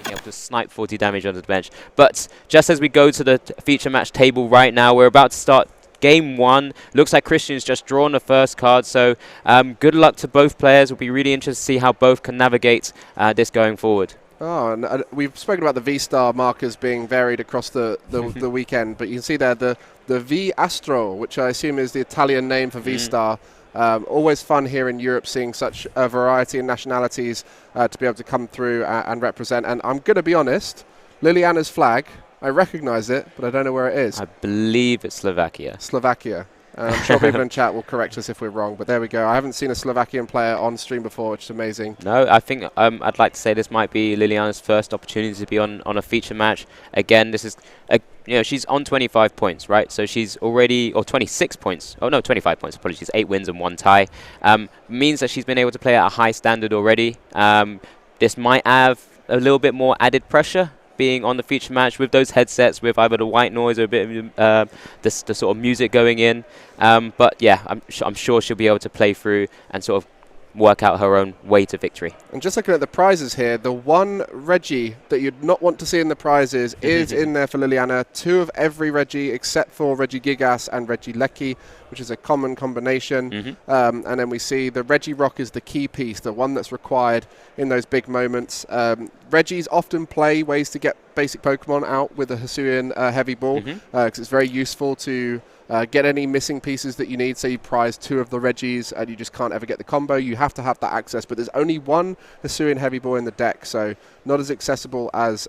being able to snipe 40 damage onto the bench. But just as we go to the feature match table right now, we're about to start Game 1. Looks like Christian's just drawn the first card, so good luck to both players. We'll be really interested to see how both can navigate this going forward. Oh, and we've spoken about the VStar markers being varied across the weekend, but you can see there the V Astro, which I assume is the Italian name for VStar. Always fun here in Europe seeing such a variety of nationalities to be able to come through and represent. And I'm going to be honest, Liliana's flag, I recognize it, but I don't know where it is. I believe it's Slovakia. Slovakia. I'm sure people in chat will correct us if we're wrong, but there we go. I haven't seen a Slovakian player on stream before, which is amazing. No, I think I'd like to say this might be Liliana's first opportunity to be on a feature match. Again, this is, she's on 25 points, right? So she's already, or 26 points. Oh, no, 25 points, apologies. 8 wins and 1 tie. Means that she's been able to play at a high standard already. This might have a little bit more added pressure being on the feature match with those headsets, with either the white noise or a bit of the sort of music going in. But yeah, I'm sure she'll be able to play through and sort of work out her own way to victory. And just looking at the prizes here, the one Reggie that you'd not want to see in the prizes is in there for Liliana. 2 of every Reggie except for Reggie Gigas and Reggie Lecky, which is a common combination. And then we see the Reggie Rock is the key piece, the one that's required in those big moments. Reggies often play ways to get basic Pokemon out with a Hisuian heavy ball, because it's very useful to get any missing pieces that you need. Say you prize 2 of the Reggies and you just can't ever get the combo. You have to have that access, but there's only one Hisuian heavy ball in the deck, so not as accessible as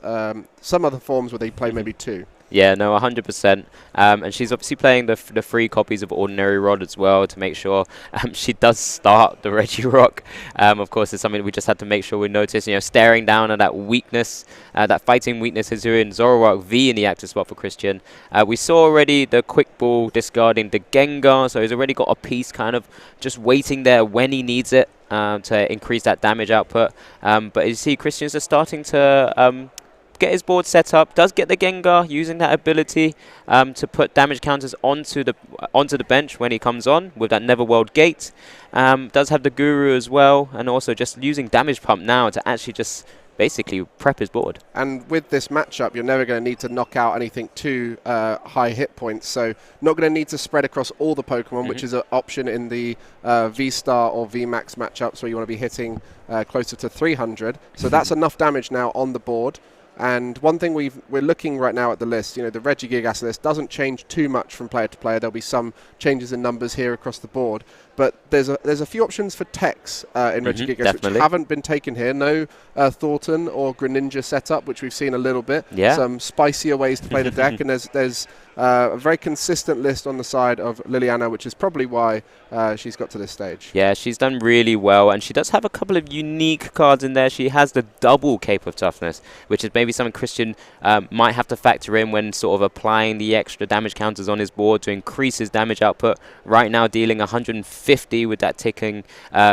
some other forms where they play maybe 2. Yeah, no, 100%. And she's obviously playing the 3 copies of Ordinary Rod as well to make sure she does start the Reggie Rock. Of course, it's something we just had to make sure we notice. Staring down at that weakness, that fighting weakness is in Zoroak V in the active spot for Christian. We saw already the quick ball discarding the Gengar, so he's already got a piece kind of just waiting there when he needs it to increase that damage output. But you see, Christian's just starting to get his board set up, does get the Gengar using that ability to put damage counters onto the bench when he comes on with that Neverworld Gate. Does have the Guru as well, and also just using Damage Pump now to actually just basically prep his board. And with this matchup, you're never going to need to knock out anything too high hit points, so not going to need to spread across all the Pokemon, which is an option in the V-Star or V-Max matchups where you want to be hitting closer to 300. So that's enough damage now on the board. And one thing we're looking right now at the list, the Reggie Gigas list doesn't change too much from player to player. There'll be some changes in numbers here across the board, but there's a few options for techs in Reggie Gigas definitely. which haven't been taken here. No Thornton or Greninja setup, which we've seen a little bit. Yeah. Some spicier ways to play the deck, and there's a very consistent list on the side of Liliana, which is probably why she's got to this stage. Yeah, she's done really well, and she does have a couple of unique cards in there. She has the double Cape of Toughness, which is maybe something Christian might have to factor in when sort of applying the extra damage counters on his board to increase his damage output. Right now dealing 150 with that ticking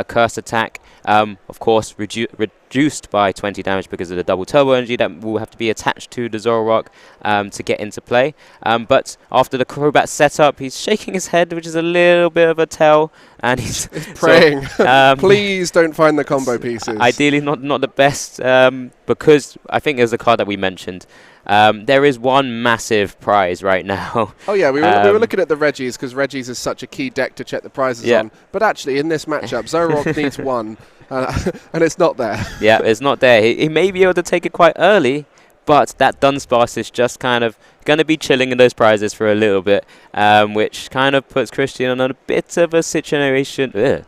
curse attack. Of course, reduced by 20 damage because of the double turbo energy that will have to be attached to the Zoroark to get into play. But after the Crobat setup, he's shaking his head, which is a little bit of a tell, and he's praying. Please don't find the combo pieces. Ideally, not the best, because I think there's a card that we mentioned. There is one massive prize right now. Oh yeah, we were looking at the Reggies because Reggies is such a key deck to check the prizes on. But actually, in this matchup, Zoroark needs one, and it's not there. Yeah, it's not there. He may be able to take it quite early, but that Dunsparce is just kind of going to be chilling in those prizes for a little bit, which kind of puts Christian on a bit of a situation, to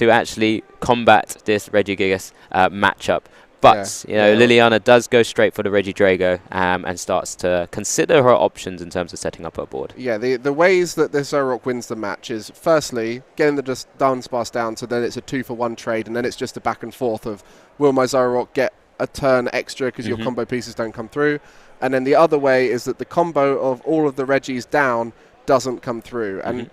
actually combat this Regigigas matchup. But, Liliana does go straight for the Regidrago and starts to consider her options in terms of setting up her board. Yeah, the ways that this Zoroark wins the match is, firstly, getting the Dunsparce down, so then it's a 2-for-1 trade, and then it's just a back and forth of, will my Zoroark get a turn extra because your combo pieces don't come through? And then the other way is that the combo of all of the Reggies down doesn't come through. And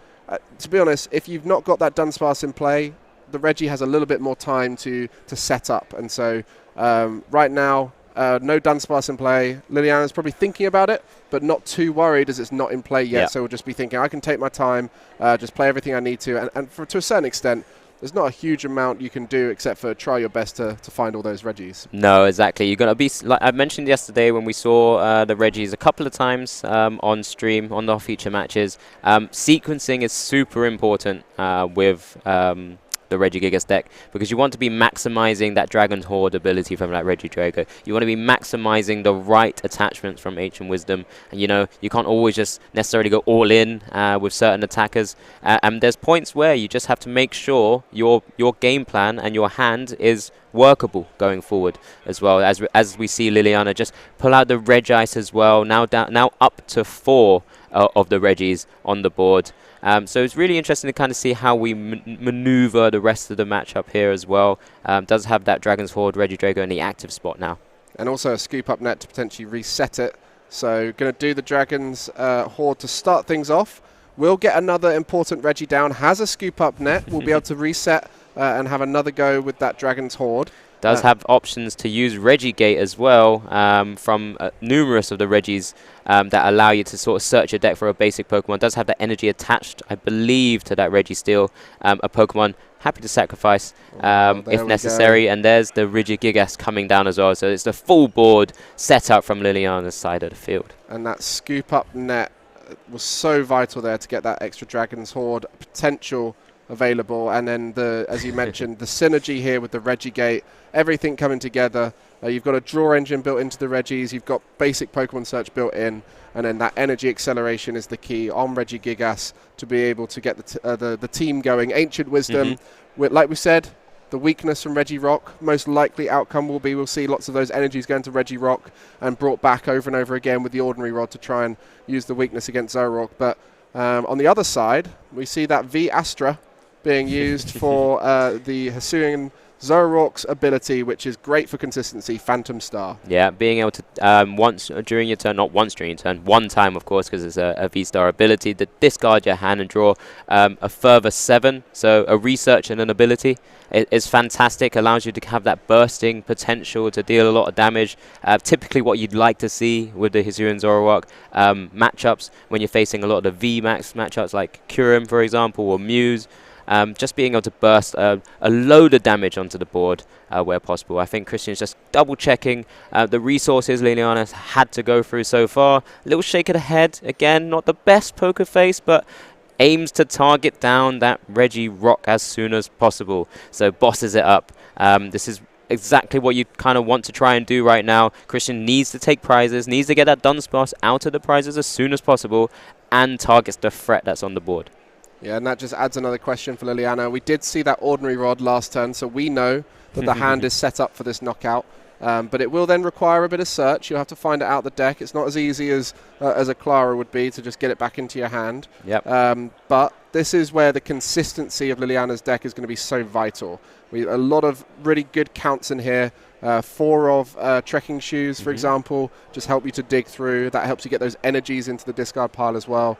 to be honest, if you've not got that Dunsparce in play, the Reggie has a little bit more time to set up. And so right now, no Dunsparce in play. Liliana's probably thinking about it, but not too worried as it's not in play yet. So we'll just be thinking, I can take my time, just play everything I need to. And to a certain extent, there's not a huge amount you can do except for try your best to find all those Regis. No, exactly. You're going to be, like I mentioned yesterday when we saw the Regis a couple of times on stream, on the feature matches, sequencing is super important with the Regigigas deck, because you want to be maximizing that Dragon's Horde ability from that Regidrago. You want to be maximizing the right attachments from Ancient Wisdom, and you can't always just necessarily go all in with certain attackers, and there's points where you just have to make sure your game plan and your hand is workable going forward as well. As we see Liliana just pull out the Regice as well, now up to 4 of the Regis on the board. So it's really interesting to kind of see how we maneuver the rest of the matchup here as well. Does have that Dragon's Horde Regidrago in the active spot now. And also a scoop up net to potentially reset it. So going to do the Dragon's Horde to start things off. We'll get another important Regi down. Has a scoop up net. We'll be able to reset and have another go with that Dragon's Horde. Does have options to use Regigate as well from numerous of the Regis that allow you to sort of search your deck for a basic Pokemon. Does have that energy attached, I believe, to that Registeel. A Pokemon happy to sacrifice if necessary. And there's the Regigigas coming down as well. So it's the full board setup from Liliana's side of the field. And that scoop up net was so vital there to get that extra Dragon's Horde potential available, and then as you mentioned, the synergy here with the Regigate, everything coming together. You've got a draw engine built into the Regis, you've got basic Pokemon search built in, and then that energy acceleration is the key on Regigigas to be able to get the team going. Ancient Wisdom, like we said, the weakness from Regirock, most likely outcome will be we'll see lots of those energies going to Regirock and brought back over and over again with the Ordinary Rod to try and use the weakness against Zoroak. But on the other side, we see that V Astra being used for the Hisuian Zoroark's ability, which is great for consistency, Phantom Star. Yeah, being able to once during your turn, not once during your turn, one time of course, because it's a VStar ability, to discard your hand and draw a further 7, so a research and an ability. It's fantastic, allows you to have that bursting potential to deal a lot of damage. Typically what you'd like to see with the Hisuian Zoroark matchups, when you're facing a lot of the VMAX matchups like Kyurem, for example, or Muse. Just being able to burst a load of damage onto the board where possible. I think Christian's just double-checking the resources Liliana's had to go through so far. A little shake of the head. Again, not the best poker face, but aims to target down that Regirock as soon as possible. So bosses it up. This is exactly what you kind of want to try and do right now. Christian needs to take prizes, needs to get that Dunsparce out of the prizes as soon as possible, and targets the threat that's on the board. Yeah, and that just adds another question for Liliana. We did see that Ordinary Rod last turn, so we know that the hand is set up for this knockout. But it will then require a bit of search. You'll have to find it out the deck. It's not as easy as a Clara would be to just get it back into your hand. Yep. But this is where the consistency of Liliana's deck is going to be so vital. A lot of really good counts in here. 4 of Trekking Shoes, for example, just help you to dig through. That helps you get those energies into the discard pile as well.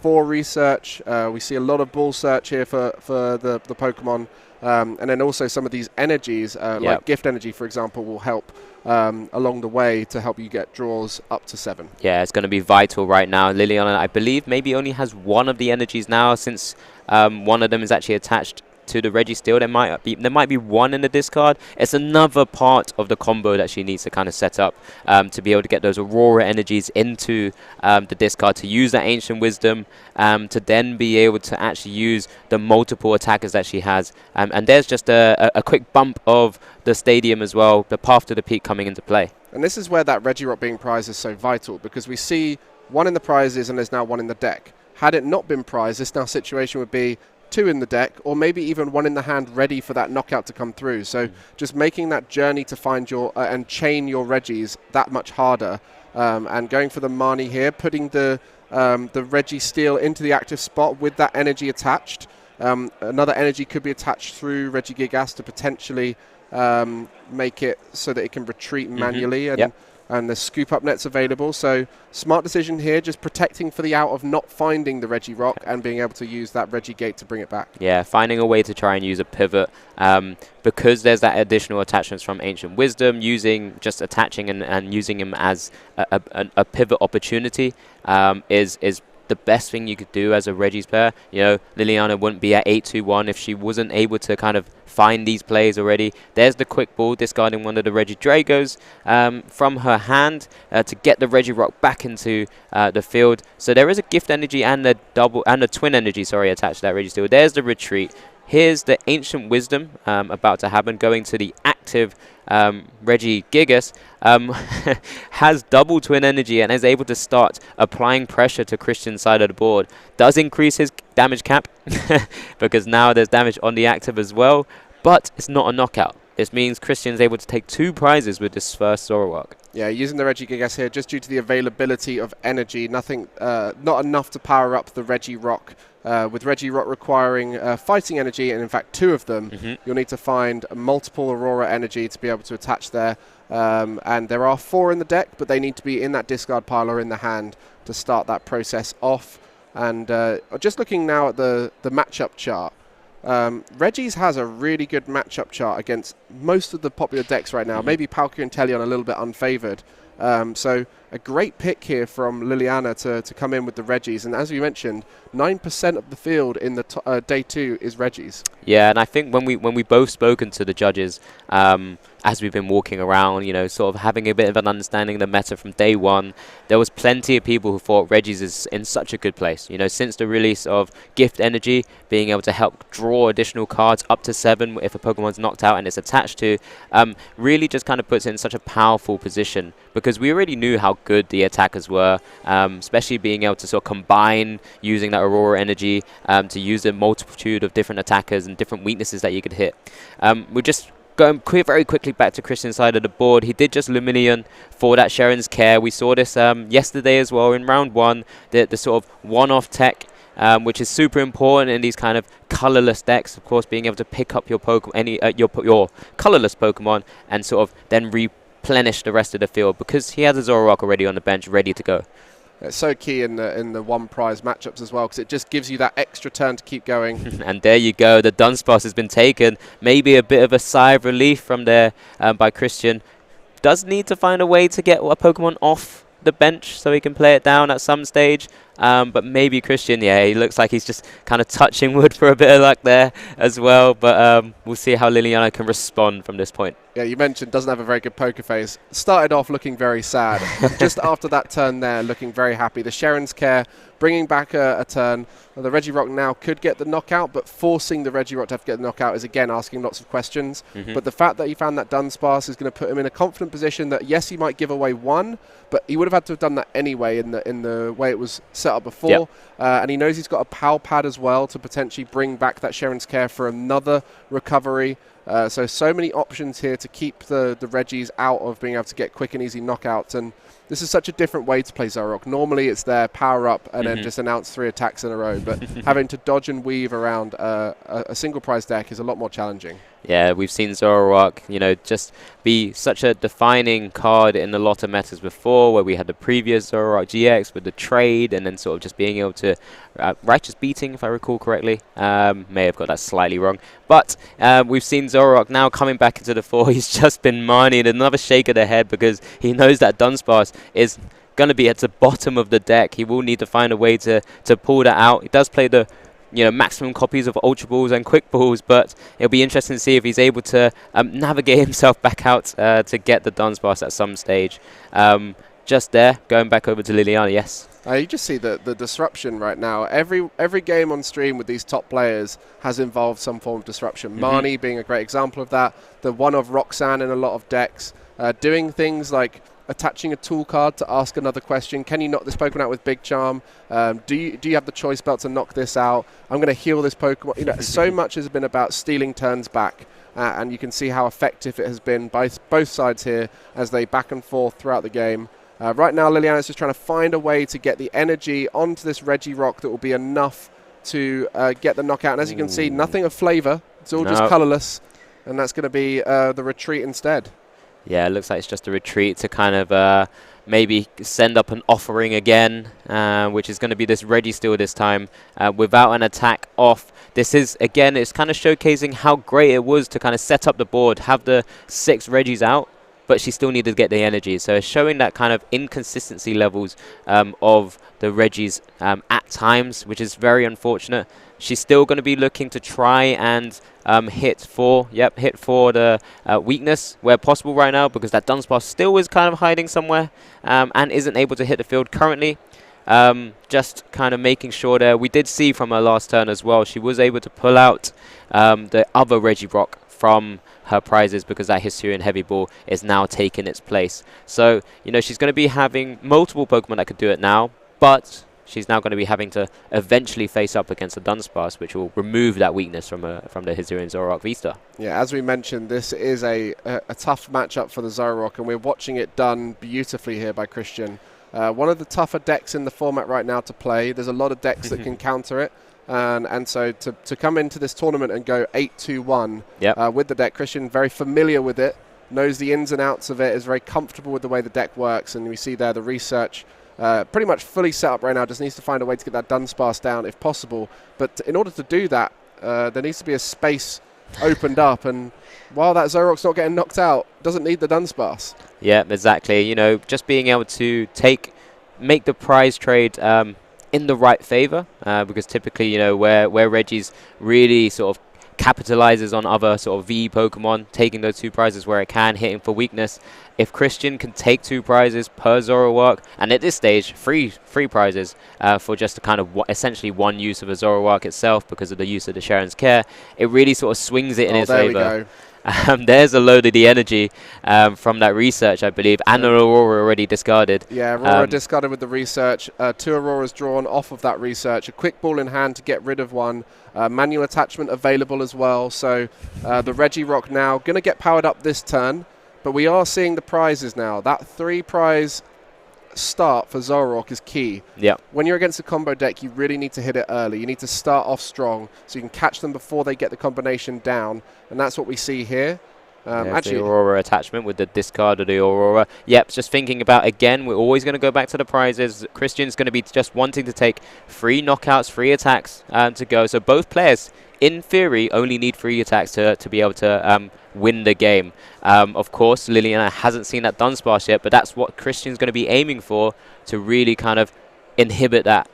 4 research. We see a lot of ball search here for the Pokemon. And then also some of these energies, like Gift Energy, for example, will help along the way to help you get draws up to 7. Yeah, it's going to be vital right now. Liliana, I believe, maybe only has 1 of the energies now, since one of them is actually attached to the Registeel. There might be 1 in the discard. It's another part of the combo that she needs to kind of set up to be able to get those Aurora energies into the discard, to use that Ancient Wisdom, to then be able to actually use the multiple attackers that she has. And there's just a quick bump of the stadium as well, the path to the peak coming into play. And this is where that Regirock being prized is so vital, because we see 1 in the prizes and there's now 1 in the deck. Had it not been prized, this now situation would be 2 in the deck, or maybe even 1 in the hand ready for that knockout to come through. So just making that journey to find your and chain your Regis that much harder, and going for the Marnie here, putting the Registeel into the active spot with that energy attached. Another energy could be attached through Regigigas to potentially make it so that it can retreat manually, and the scoop up net's available. So smart decision here, just protecting for the out of not finding the Regirock and being able to use that Regigate to bring it back. Yeah, finding a way to try and use a pivot, because there's that additional attachments from Ancient Wisdom, attaching and using him as a pivot opportunity is the best thing you could do as a Regis player. You know, Liliana wouldn't be at 8-2-1 if she wasn't able to kind of find these plays already. There's the quick ball, discarding one of the Regi Dragos from her hand to get the Regirock back into the field. So there is a gift energy and a twin energy, sorry, attached to that Registeel. There's the retreat. Here's the Ancient Wisdom about to happen, going to the active Regigigas. Has double twin energy and is able to start applying pressure to Christian's side of the board. Does increase his damage cap because now there's damage on the active as well, but it's not a knockout. This means Christian's able to take 2 prizes with this first Zoroark. Yeah, using the Regigigas here just due to the availability of energy. Nothing, not enough to power up the Regirock. With Regirock requiring fighting energy, and in fact 2 of them, you'll need to find multiple Aurora energy to be able to attach there. And there are 4 in the deck, but they need to be in that discard pile or in the hand to start that process off. And just looking now at the matchup chart, Regis has a really good matchup chart against most of the popular decks right now. Maybe Palkia and Teleon a little bit unfavored. So a great pick here from Liliana to come in with the Regis. And as you mentioned, 9% of the field in the day 2 is Regis. Yeah, and I think when we both spoken to the judges, as we've been walking around, you know, sort of having a bit of an understanding of the meta from day 1, there was plenty of people who thought Regis is in such a good place. You know, since the release of Gift Energy, being able to help draw additional cards up to 7 if a Pokemon's knocked out and it's attached to, really just kind of puts it in such a powerful position, because we already knew how good the attackers were, especially being able to sort of combine using that Aurora energy to use a multitude of different attackers and different weaknesses that you could hit. We're just going very quickly back to Christian's side of the board. He did just Lumineon for that Sharon's Care. We saw this yesterday as well in round 1, the sort of one-off tech, which is super important in these kind of colorless decks. Of course, being able to pick up your your colorless Pokemon and sort of then replenish the rest of the field, because he has a Zoroark already on the bench ready to go. It's so key in the one prize matchups as well, because it just gives you that extra turn to keep going. And there you go, the Dunsparce has been taken. Maybe a bit of a sigh of relief from there by Christian. Does need to find a way to get a Pokemon off the bench so he can play it down at some stage. But maybe Christian, yeah, he looks like he's just kind of touching wood for a bit of luck there as well. But we'll see how Liliana can respond from this point. Yeah, you mentioned doesn't have a very good poker face. Started off looking very sad. Just after that turn there, looking very happy. The Sharon's Care bringing back a turn. The Regirock now could get the knockout, but forcing the Regirock to have to get the knockout is again asking lots of questions. But the fact that he found that Dunsparce is going to put him in a confident position that, yes, he might give away 1, but he would have had to have done that anyway in the way it was set up before. Yep. And he knows he's got a PAL pad as well to potentially bring back that Sharon's Care for another recovery. So many options here to keep the Regis out of being able to get quick and easy knockouts. And this is such a different way to play Zoroark. Normally it's their power up and then just announce 3 attacks in a row. But having to dodge and weave around a single prize deck is a lot more challenging. Yeah, we've seen Zoroark, you know, just be such a defining card in a lot of metas before, where we had the previous Zoroark GX with the trade and then sort of just being able to Righteous Beating, if I recall correctly. May have got that slightly wrong. But we've seen Zoroark now coming back into the fore. He's just been Marnieing another shake of the head because he knows that Dunsparce is going to be at the bottom of the deck. He will need to find a way to pull that out. He does play the maximum copies of Ultra Balls and Quick Balls, but it'll be interesting to see if he's able to navigate himself back out to get the Dunsparce at some stage. Just there, going back over to Liliana, yes. You just see the disruption right now. Every game on stream with these top players has involved some form of disruption. Marnie being a great example of that. The one of Roxanne in a lot of decks. Doing things like attaching a tool card to ask another question. Can you knock this Pokemon out with Big Charm? Do you have the choice belt to knock this out? I'm going to heal this Pokemon. You know, so much has been about stealing turns back. And you can see how effective it has been by both sides here as they back and forth throughout the game. Right now, Liliana's just trying to find a way to get the energy onto this Regirock that will be enough to get the knockout. And as you can see, nothing of flavor. It's all just colorless. And that's going to be the retreat instead. Yeah, it looks like it's just a retreat to kind of maybe send up an offering again, which is going to be this Registeel this time, without an attack off. This is, again, it's kind of showcasing how great it was to kind of set up the board, have the 6 Regis out, but she still needed to get the energy. So it's showing that kind of inconsistency levels of the Regis at times, which is very unfortunate. She's still going to be looking to try and hit for the weakness where possible right now, because that Dunsparce still is kind of hiding somewhere and isn't able to hit the field currently. Just kind of making sure there. We did see from her last turn as well, she was able to pull out the other Regirock from her prizes, because that Hisuian Heavy Ball is now taking its place. So, she's going to be having multiple Pokemon that could do it now, but she's now going to be having to eventually face up against the Dunsparce, which will remove that weakness from the Hisuian Zoroark VStar. Yeah, as we mentioned, this is a tough matchup for the Zoroark, and we're watching it done beautifully here by Christian. One of the tougher decks in the format right now to play. There's a lot of decks that can counter it. And so to come into this tournament and go 8-2-1 with the deck, Christian, very familiar with it, knows the ins and outs of it, is very comfortable with the way the deck works. And we see there the research pretty much fully set up right now, just needs to find a way to get that Dunsparce down if possible. But in order to do that, there needs to be a space opened up. And while that Zoroark's not getting knocked out, doesn't need the Dunsparce. Yeah, exactly. Just being able to make the prize trade in the right favor, because typically, where Regis really sort of capitalizes on other sort of V Pokemon, taking those 2 prizes where it can, hitting for weakness. If Christian can take 2 prizes per Zoroark, and at this stage, free prizes for just a kind of essentially one use of a Zoroark itself, because of the use of the Sharon's Care, it really sort of swings it in its favor. There we go. There's a load of the energy from that research, I believe, and an Aurora already discarded. Yeah, Aurora discarded with the research. 2 Auroras drawn off of that research. A quick ball in hand to get rid of one. Manual attachment available as well. So the Regirock now going to get powered up this turn. But we are seeing the prizes now. That 3 prize start for Zoroark is key. Yeah. When you're against a combo deck, you really need to hit it early. You need to start off strong so you can catch them before they get the combination down. And that's what we see here. Actually, the Aurora attachment with the discard of the Aurora. Yep, just thinking about, again, we're always going to go back to the prizes. Christian's going to be just wanting to take 3 knockouts, 3 attacks to go. So both players, in theory, only need 3 attacks to be able to win the game. Of course, Liliana hasn't seen that Dunsparce yet, but that's what Christian's going to be aiming for to really kind of inhibit that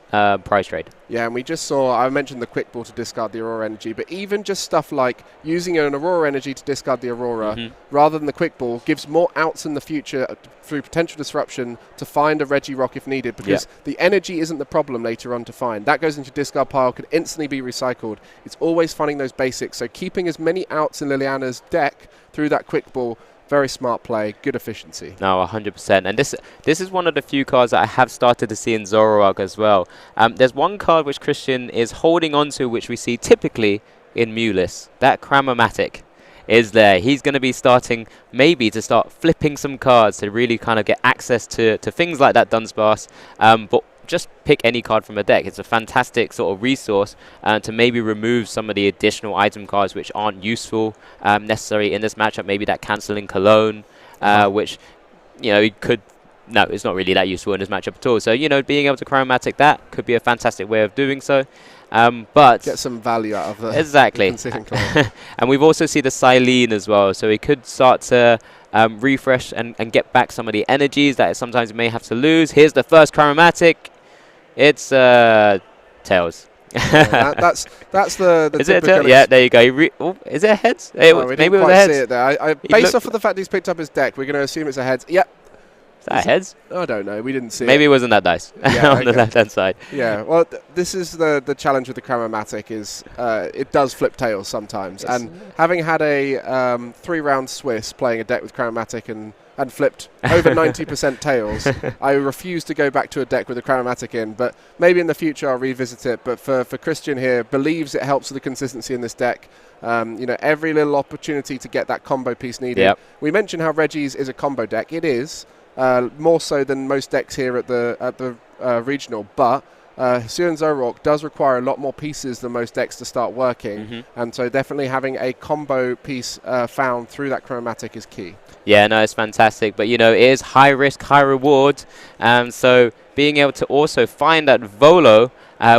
prize trade. Yeah, and we just saw, I mentioned the quick ball to discard the Aurora energy, but even just stuff like using an Aurora energy to discard the Aurora rather than the quick ball gives more outs in the future through potential disruption to find a Regirock if needed, because the energy isn't the problem later on to find. That goes into discard pile, could instantly be recycled. It's always finding those basics, so keeping as many outs in Liliana's deck through that quick ball, very smart play, good efficiency. No, 100%. And this is one of the few cards that I have started to see in Zoroark as well. There's one card which Christian is holding on to, which we see typically in Mulis. That Cramomatic is there. He's going to be starting maybe to start flipping some cards to really kind of get access to things like that Dunsparce. But just pick any card from a deck. It's a fantastic sort of resource to maybe remove some of the additional item cards which aren't useful necessarily in this matchup. Maybe that cancelling Cologne, which, could... No, it's not really that useful in this matchup at all. So, being able to Chromatic that could be a fantastic way of doing so. But get some value out of the exactly. And we've also seen the Silene as well. So we could start to refresh and get back some of the energies that sometimes you may have to lose. Here's the first Chromatic. It's Tails. That's the is it a tail? Yeah, there you go. Is it a heads? Maybe it was a heads. See it there. Based off of the fact he's picked up his deck, we're going to assume it's a heads. Yep. Is that heads? I don't know. We didn't see Maybe it wasn't that dice on the left-hand side. Yeah, well, this is the challenge with the Chromatic is it does flip tails sometimes. Yes. And having had a 3-round Swiss playing a deck with Chromatic and flipped over 90% tails, I refuse to go back to a deck with a Chromatic in. But maybe in the future I'll revisit it. But for Christian here, believes it helps with the consistency in this deck. Every little opportunity to get that combo piece needed. Yep. We mentioned how Regis is a combo deck. It is. More so than most decks here at the regional, but Hisuian Zoroak does require a lot more pieces than most decks to start working, and so definitely having a combo piece found through that chromatic is key. Yeah, no, it's fantastic. But, it is high risk, high reward. So being able to also find that Volo,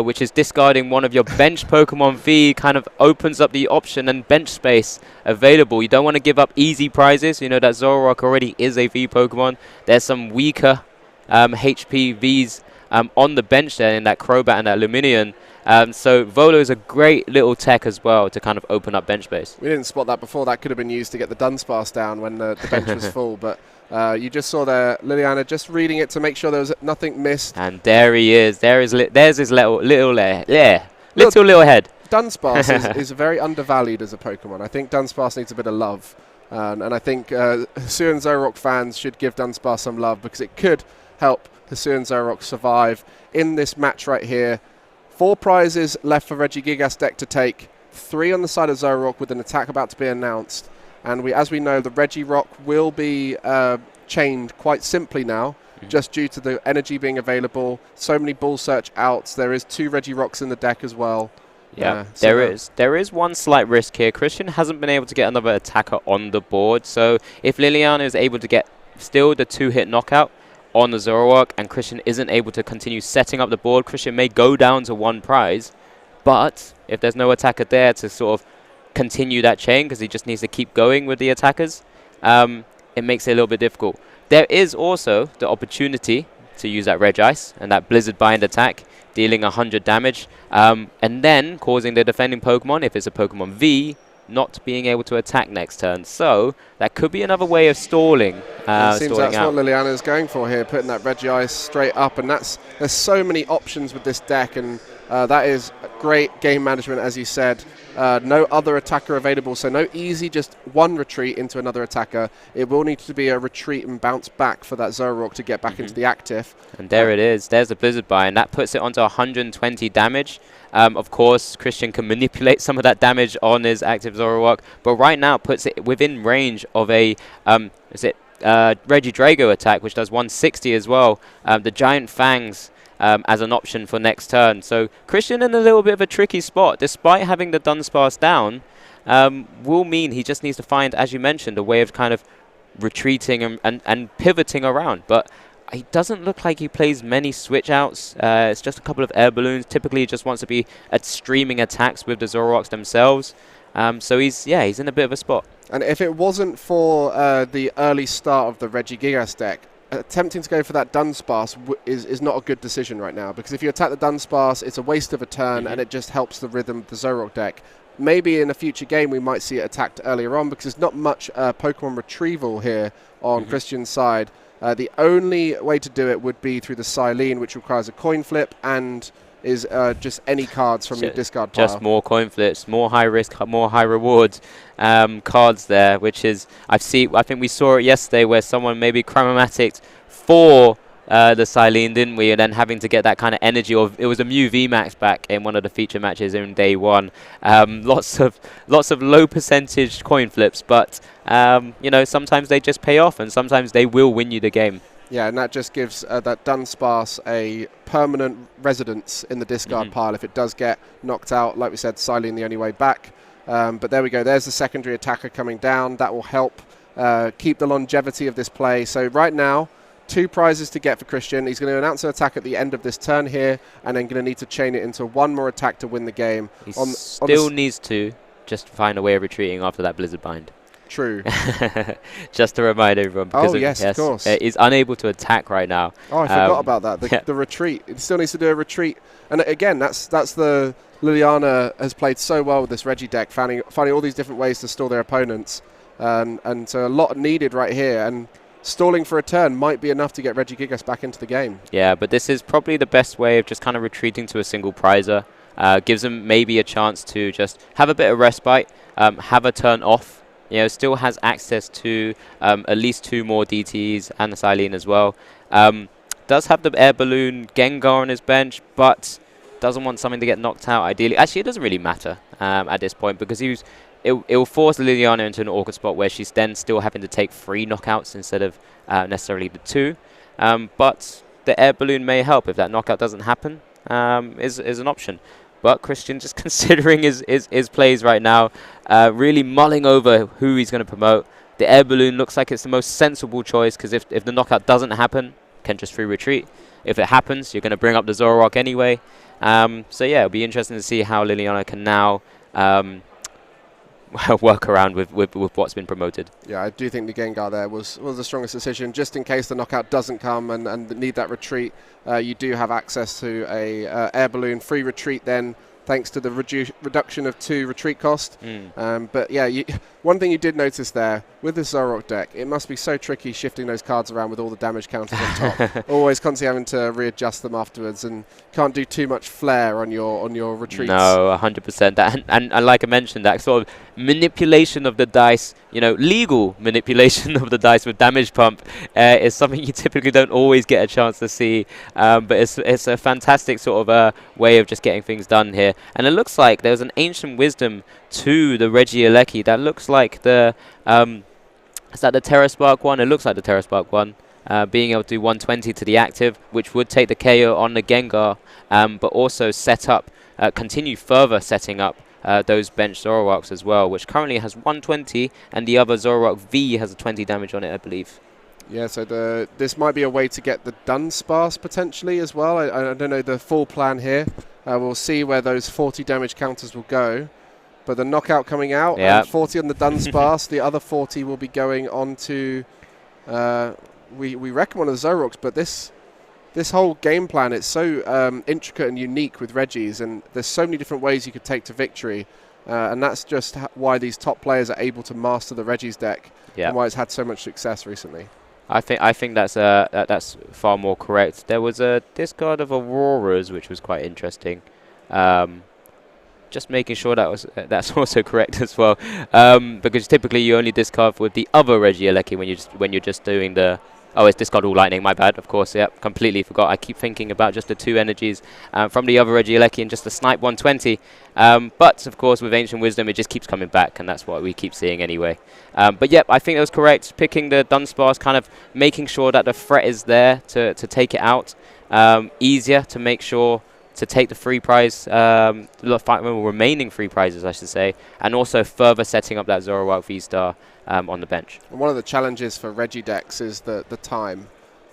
which is discarding one of your bench Pokemon V, kind of opens up the option and bench space available. You don't want to give up easy prizes. You know that Zoroark already is a V Pokemon. There's some weaker HP Vs on the bench there in that Crobat and that Luminion. So Volo is a great little tech as well to kind of open up bench space. We didn't spot that before. That could have been used to get the Dunsparce down when the bench was full. But you just saw there, Liliana just reading it to make sure there was nothing missed. And there he is. There's his little head. Dunsparce is very undervalued as a Pokemon. I think Dunsparce needs a bit of love. And I think Hisuian Zoroark fans should give Dunsparce some love because it could help Hisuian Zoroark survive in this match right here. 4 prizes left for Regigigas deck to take. 3 on the side of Zoroark with an attack about to be announced. And as we know, the Regirock will be chained quite simply now, just due to the energy being available. So many Bull Search outs. There is 2 Regirocks in the deck as well. Yeah, there is one slight risk here. Christian hasn't been able to get another attacker on the board. So if Liliana is able to get still the 2-hit knockout on the Zoroark and Christian isn't able to continue setting up the board, Christian may go down to 1 prize. But if there's no attacker there to sort of continue that chain because he just needs to keep going with the attackers, it makes it a little bit difficult. There is also the opportunity to use that Regis and that Blizzard Bind attack, dealing 100 damage, and then causing the defending Pokemon, if it's a Pokemon V, not being able to attack next turn. So that could be another way of stalling. It seems that's what Liliana is going for here, putting that Regis straight up, and there's so many options with this deck, and that is great game management, as you said. No other attacker available, so no easy just one retreat into another attacker. It will need to be a retreat and bounce back for that Zoroark to get back into the active. And there it is. There's the Blizzard Bind. That puts it onto 120 damage. Of course, Christian can manipulate some of that damage on his active Zoroark, but right now puts it within range of a Regidrago attack, which does 160 as well. The Giant Fangs as an option for next turn. So Christian in a little bit of a tricky spot, despite having the Dunsparce down, will mean he just needs to find, as you mentioned, a way of kind of retreating and pivoting around. But he doesn't look like he plays many switch outs. It's just a couple of air balloons. Typically he just wants to be at streaming attacks with the Zoroarks themselves. So he's in a bit of a spot. And if it wasn't for the early start of the Regigigas deck, attempting to go for that Dunsparce is not a good decision right now, because if you attack the Dunsparce, it's a waste of a turn and it just helps the rhythm of the Zoroark deck. Maybe in a future game we might see it attacked earlier on, because there's not much Pokemon retrieval here on Christian's side. The only way to do it would be through the Silene, which requires a coin flip and is just any cards from your discard pile. Just more coin flips, more high risk, more high reward cards there, which is, I think we saw it yesterday where someone maybe chromatic for the Silene, didn't we? And then having to get that kind of energy, or it was a Mew VMAX back in one of the feature matches in day 1. Lots of low percentage coin flips, but sometimes they just pay off, and sometimes they will win you the game. Yeah, and that just gives that Dunsparce a permanent residence in the discard pile if it does get knocked out. Like we said, Silene the only way back. But there we go. There's the secondary attacker coming down. That will help keep the longevity of this play. So right now, 2 prizes to get for Christian. He's going to announce an attack at the end of this turn here, and then going to need to chain it into 1 more attack to win the game. He still needs to just find a way of retreating after that Blizzard Bind. True. Just to remind everyone. Because of course. He's unable to attack right now. Oh, I forgot about that. The retreat. He still needs to do a retreat. And again, that's the Liliana has played so well with this Regi deck, finding all these different ways to stall their opponents. And so a lot needed right here. And stalling for a turn might be enough to get Regigigas back into the game. Yeah, but this is probably the best way of just kind of retreating to a single prizer. Gives him maybe a chance to just have a bit of respite, have a turn off. Still has access to at least 2 more DTs and the Silene as well. Does have the air balloon Gengar on his bench, but doesn't want something to get knocked out ideally. Actually, it doesn't really matter at this point, because it will force Liliana into an awkward spot where she's then still having to take 3 knockouts instead of necessarily the 2. But the air balloon may help if that knockout doesn't happen. is an option. But Christian just considering his plays right now, really mulling over who he's going to promote. The air balloon looks like it's the most sensible choice, because if the knockout doesn't happen, can just free retreat. If it happens, you're going to bring up the Zoroark anyway. So yeah, it'll be interesting to see how Liliana can now work around with what's been promoted. Yeah, I do think the Gengar there was the strongest decision. Just in case the knockout doesn't come and need that retreat, you do have access to a air balloon free retreat then, thanks to the reduction of 2 retreat cost. But yeah, one thing you did notice there, with the Zoroark deck, it must be so tricky shifting those cards around with all the damage counters on top. Always constantly having to readjust them afterwards, and can't do too much flair on your retreats. No, 100%. And like I mentioned, that sort of manipulation of the dice, legal manipulation of the dice with damage pump is something you typically don't always get a chance to see. But it's a fantastic sort of way of just getting things done here. And it looks like there's an ancient wisdom to the Regieleki that looks like the is that the Terraspark one? It looks like the Terraspark one. Being able to do 120 to the active, which would take the KO on the Gengar, but also continue further setting up those bench Zoroarks as well, which currently has 120, and the other Zoroark V has a 20 damage on it, I believe. Yeah, so this might be a way to get the Dunsparce potentially as well. I don't know the full plan here. We'll see where those 40 damage counters will go. But the knockout coming out, and 40 on the Dunsparce, the other 40 will be going on to, we reckon one of the Zoroarks, but this whole game plan, it's so intricate and unique with Regis, and there's so many different ways you could take to victory. And that's just why these top players are able to master the Regis deck, and why it's had so much success recently. I think that's far more correct. There was a discard of Auroras, which was quite interesting. Just making sure that's also correct as well, because typically you only discard with the other Regieleki when you're just doing the. Oh, it's discard all lightning. My bad. Of course, yep. Completely forgot. I keep thinking about just the 2 energies from the other Regieleki and just the snipe 120. But of course, with Ancient Wisdom, it just keeps coming back, and that's what we keep seeing anyway. But yep, I think that was correct. Picking the Dunsparce, kind of making sure that the threat is there to take it out. Easier to make sure to take the free prize, remaining free prizes, I should say, and also further setting up that Zoroark VStar on the bench. And one of the challenges for Regi decks is the time.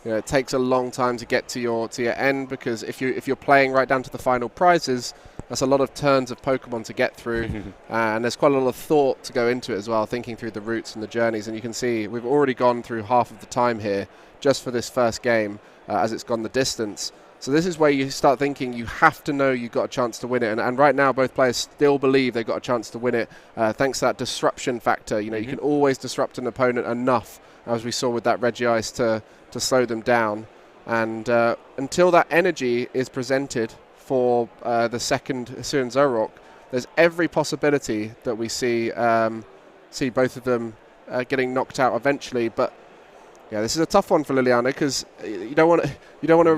It takes a long time to get to your end, because if you're playing right down to the final prizes, that's a lot of turns of Pokemon to get through, and there's quite a lot of thought to go into it as well, thinking through the routes and the journeys. And you can see we've already gone through half of the time here just for this first game, as it's gone the distance. So this is where you start thinking you have to know you've got a chance to win it. And right now, both players still believe they've got a chance to win it, thanks to that disruption factor. You can always disrupt an opponent enough, as we saw with that Regice, to slow them down. And until that energy is presented for the second Hisuian Zoroark, there's every possibility that we see both of them getting knocked out eventually. But yeah, this is a tough one for Liliana, because you don't want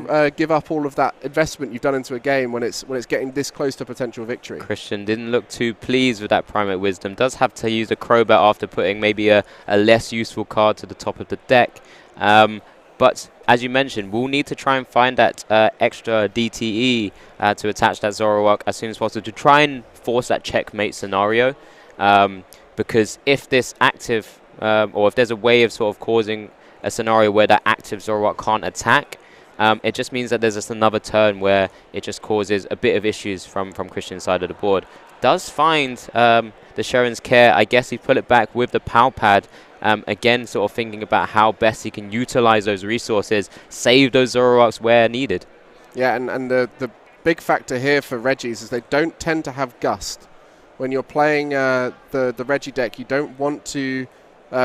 to give up all of that investment you've done into a game when it's getting this close to potential victory. Christian didn't look too pleased with that Primate Wisdom. Does have to use a Crobat after putting maybe a less useful card to the top of the deck. But as you mentioned, we'll need to try and find that extra DTE to attach that Zoroark as soon as possible to try and force that checkmate scenario. Because if this active, or if there's a way of sort of causing a scenario where that active Zoroark can't attack, it just means that there's just another turn where it just causes a bit of issues from Christian's side of the board. Does find the Sharon's Care. I guess he put it back with the Pal Pad. Again, sort of thinking about how best he can utilize those resources, save those Zoroarks where needed. Yeah, and the big factor here for Regis is they don't tend to have Gust. When you're playing the Regi deck, you don't want to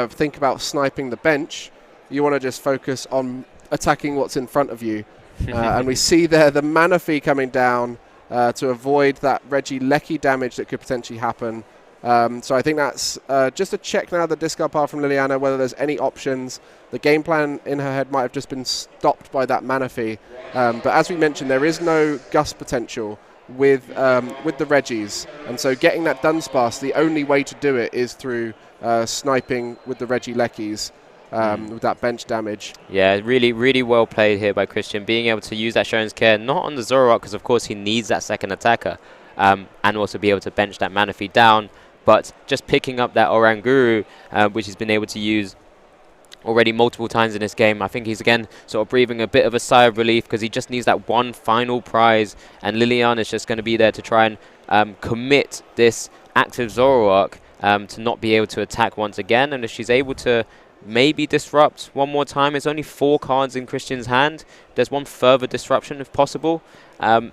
think about sniping the bench. You want to just focus on attacking what's in front of you. And we see there the Manaphy coming down to avoid that Regieleki damage that could potentially happen. So I think that's just a check now, the discard pile from Liliana, whether there's any options. The game plan in her head might have just been stopped by that Manaphy. But as we mentioned, there is no Gust potential with the Regis. And so getting that Dunsparce, the only way to do it is through sniping with the Regielekis. with that bench damage. Yeah, really, really well played here by Christian, being able to use that Sharon's Care, not on the Zoroark, because of course he needs that second attacker, and also be able to bench that Manaphy down, but just picking up that Oranguru, which he's been able to use already multiple times in this game. I think he's again sort of breathing a bit of a sigh of relief because he just needs that one final prize, and Liliana is just going to be there to try and commit this active Zoroark to not be able to attack once again. And if she's able to maybe disrupt one more time, it's only 4 cards in Christian's hand. There's one further disruption if possible.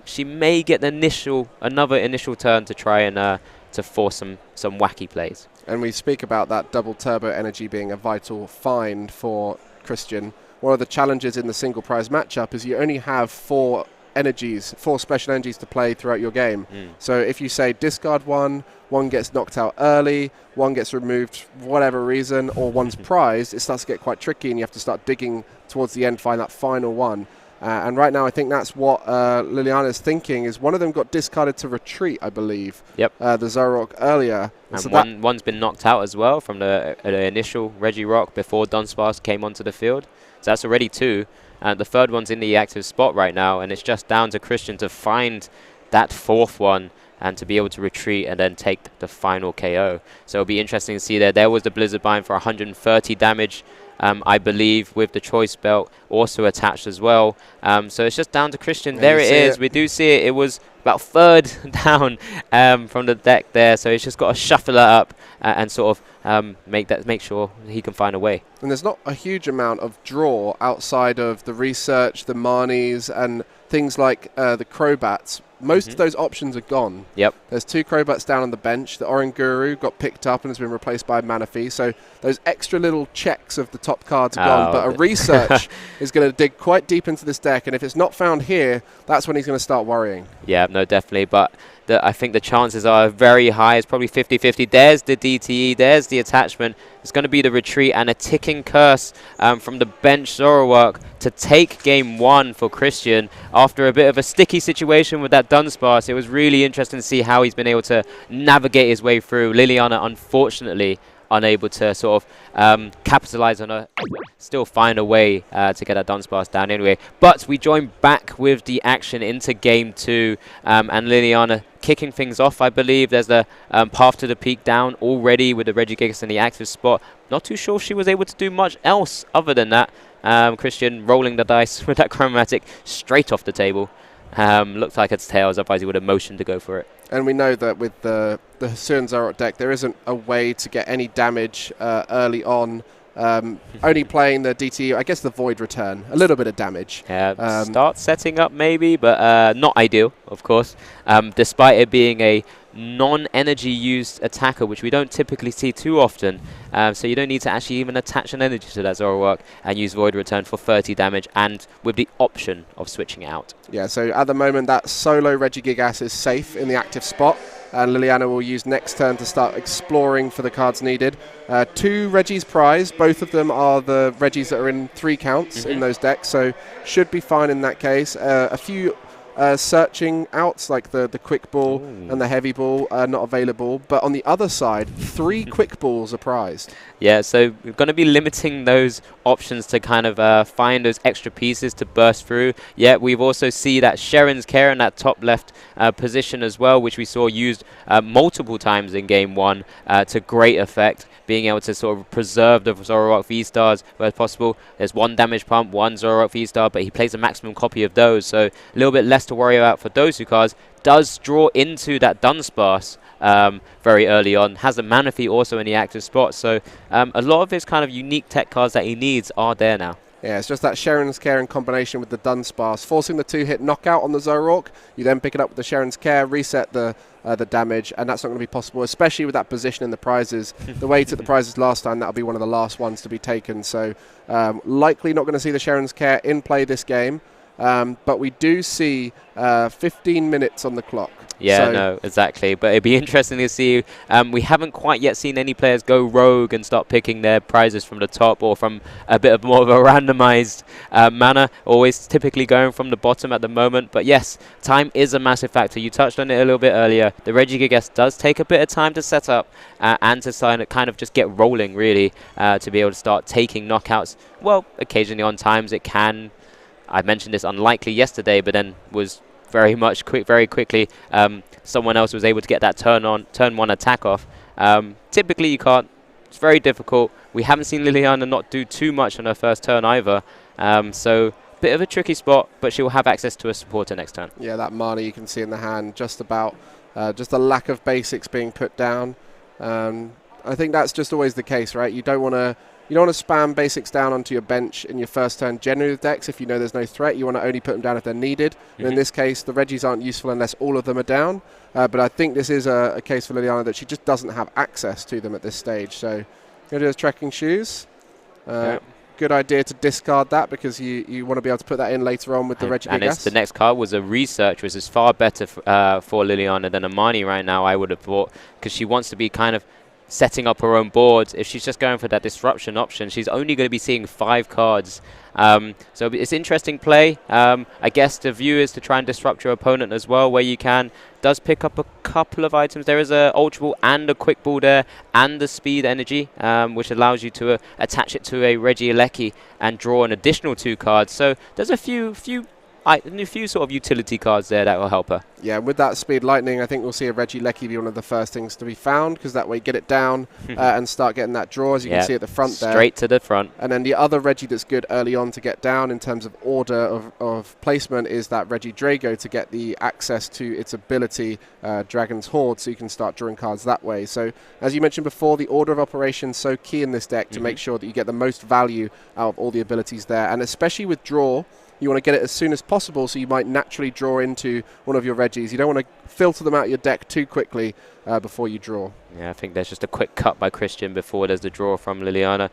She may get another initial turn to try and to force some wacky plays. And we speak about that double turbo energy being a vital find for Christian. One of the challenges in the single prize matchup is you only have 4 special energies to play throughout your game. So if you say discard one gets knocked out early, one gets removed for whatever reason, or one's prized, it starts to get quite tricky and you have to start digging towards the end, find that final one. And right now I think that's what Liliana is thinking, is one of them got discarded to retreat, I believe. Yep. The Zoroark earlier. And so one's been knocked out as well from the initial Regirock before Dunsparce came onto the field. So that's already 2. The third one's in the active spot right now, and it's just down to Christian to find that 4th one and to be able to retreat and then take the final KO. So it'll be interesting to see there. There was the Blizzard Bind for 130 damage, I believe, with the Choice Belt also attached as well. So it's just down to Christian. There it is. We do see it. It was about 3rd down from the deck there. So he's just got to shuffle it up and sort of make sure he can find a way. And there's not a huge amount of draw outside of the research, the Marnies, and things like the Crobats. Most of those options are gone. Yep. There's 2 Crobats down on the bench. The Oranguru got picked up and has been replaced by Manaphy. So those extra little checks of the top cards are gone. But a research is going to dig quite deep into this deck. And if it's not found here, that's when he's going to start worrying. Yeah, no, definitely. But I think the chances are very high. It's probably 50-50. There's the DTE. There's the attachment. It's going to be the retreat and a ticking curse from the bench Zoroark to take game 1 for Christian after a bit of a sticky situation with that Dunsparce. It was really interesting to see how he's been able to navigate his way through. Liliana, unfortunately, unable to sort of capitalize on her, still find a way to get that Dunsparce down anyway. But we join back with the action into game 2, and Liliana kicking things off. I believe there's the path to the peak down already with the Regigigas in the active spot. Not too sure she was able to do much else other than that. Christian rolling the dice with that Chromatic straight off the table. Looked like it's tails, otherwise he would have motioned to go for it. And we know that with the Hisuian Zoroark deck, there isn't a way to get any damage early on. Only playing the DT, I guess the Void Return, a little bit of damage. Yeah, start setting up maybe, but not ideal, of course. Despite it being a non-energy used attacker, which we don't typically see too often. So you don't need to actually even attach an energy to that Zoroark and use Void Return for 30 damage and with the option of switching it out. Yeah, so at the moment that solo Regigigas is safe in the active spot, and Liliana will use next turn to start exploring for the cards needed. 2 Regis prize, both of them are the Regis that are in 3 counts in those decks, so should be fine in that case. A few searching outs like the quick ball and the heavy ball are not available, but on the other side 3 quick balls are prized. Yeah, so we're going to be limiting those options to kind of find those extra pieces to burst through. Yeah, we've also see that Sharon's Care in that top left position as well, which we saw used multiple times in game 1 to great effect, being able to sort of preserve the Zoroark V-Stars where possible. There's 1 damage pump, 1 Zoroark V-Star, but he plays a maximum copy of those, so a little bit less to worry about for those 2 cards. Does draw into that Dunsparce very early on. Has the Manaphy also in the active spot, so a lot of his kind of unique tech cards that he needs are there now. Yeah, it's just that Sharon's Care in combination with the Dunsparce, forcing the 2-hit knockout on the Zoroark. You then pick it up with the Sharon's Care, reset the damage, and that's not going to be possible, especially with that position in the prizes. The way he took the prizes last time, that'll be one of the last ones to be taken. So likely not going to see the Sharon's Care in play this game. but we do see 15 minutes on the clock. Yeah, so no, exactly. But it'd be interesting to see. We haven't quite yet seen any players go rogue and start picking their prizes from the top or from a bit of more of a randomized manner. Always typically going from the bottom at the moment. But yes, time is a massive factor. You touched on it a little bit earlier. The Regigigas does take a bit of time to set up and to kind of just get rolling, really, to be able to start taking knockouts. Well, occasionally on times it can. I mentioned this unlikely yesterday, but then was very quickly. Someone else was able to get that turn 1 attack off. Typically you can't. It's very difficult. We haven't seen Liliana not do too much on her first turn either. So bit of a tricky spot, but she will have access to a supporter next turn. Yeah, that mana you can see in the hand, just about just a lack of basics being put down. I think that's just always the case, right? You don't want to spam basics down onto your bench in your first turn. Generally with decks, if you know there's no threat, you want to only put them down if they're needed. And in this case, the Regis aren't useful unless all of them are down. But I think this is a case for Liliana that she just doesn't have access to them at this stage. So going to do those trekking shoes. Good idea to discard that because you want to be able to put that in later on with the Regigigas. And the next card was a Research, which is far better for Liliana than a Mani right now, I would have thought, because she wants to be kind of setting up her own board. If she's just going for that disruption option, she's only going to be seeing 5 cards. So it's interesting play. I guess the view is to try and disrupt your opponent as well where you can. Does pick up a couple of items. There is a Ultra Ball and a Quick Ball there and the Speed Energy, which allows you to attach it to a Regieleki and draw an additional 2 cards. So there's a few sort of utility cards there that will help her. Yeah, with that Speed Lightning, I think we'll see a Regieleki be one of the first things to be found, because that way get it down and start getting that draw, as you can see at the front there. Straight to the front. And then the other Regi that's good early on to get down in terms of order of placement is that Regidrago to get the access to its ability, Dragon's Horde, so you can start drawing cards that way. So, as you mentioned before, the order of operations so key in this deck to make sure that you get the most value out of all the abilities there. And especially with draw, you want to get it as soon as possible, so you might naturally draw into one of your Regis. You don't want to filter them out of your deck too quickly before you draw. Yeah, I think there's just a quick cut by Christian before there's the draw from Liliana.